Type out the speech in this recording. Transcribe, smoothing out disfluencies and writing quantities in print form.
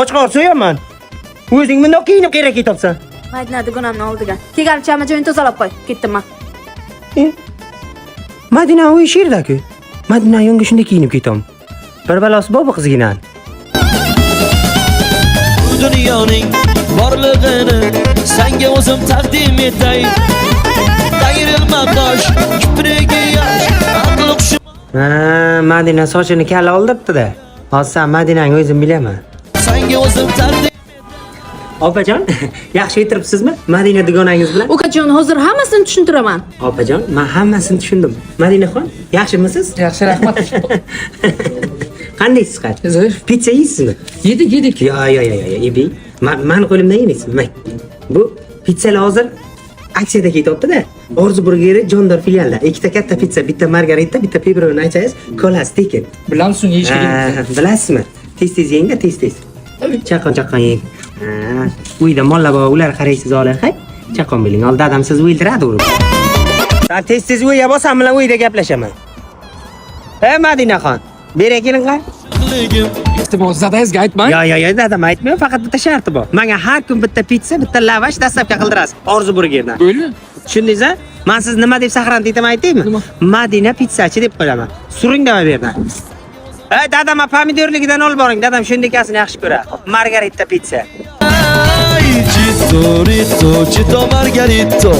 Qo'chqor so'yaman. O'zing bundoq kiyinib kerak ketibsan. Madina dugonamning oldiga. Tegarchami joyini tozalab qo'y. Ketdim men. Madina u ish yerda-ku. Madina yonga shunday kiyinib ketam. Bir balosi bor bu qizginan. Dunyoning borlig'ini senga o'zim taqdim etay. Qayrilmadosh kipriga yosh aql hushim. Madina sochini kala oldiribdi-da. Hozir Madinaning o'zim bilaman. Senga o'zim taqdim. Opajon, yaxshi o'tiribsizmi? Madina dugonangiz bilan? Ukajon, hozir hammasini tushuntiraman. Opajon, men hammasini tushundim. Madinaxon, yaxshimisiz? Yaxshi, rahmat. Qandaysiz hali? Zaif. Pizza yeysizmi? Yedik. Yo, yebi. Men qo'limdan yemaysiz. Bu pizzalar hozir aksiyada ketyapti-da. Orzu burgeri Jondor filialida. Ikkita katta pizza, bitta margarita, bitta pepperoni aytsangiz, kolasi tekin. Bilamsiz, yeyishga. Bilasizmi? Tez yeng-da, tez. Chaqon yeng. Uyda mollar bor, ular qaraysiz olar, hay. Chaqon biling. Ol dadam siz o'ldiradi uni. Sen tez uyga bosam bilan uyda gaplashaman. Madinaxon, bera keling qay. Iltimos, dadangizga aytmang. Yo, dadam aytmayman, faqat bitta sharti bor. Menga har kun bitta pizza, bitta lavash dastlabki qildirasiz. Orzu burgerdan. Bo'ldi. Tushundingizmi? Men siz nima deb saqrant etaman aytaymi? Madina pizzachi deb qo'yaman. Suring dema bu yerdan. Dadam pomidorligidan olib boring. Dadam shundakasini yaxshi ko'radi. Margarita pizza. Ay, Chito, Margarito.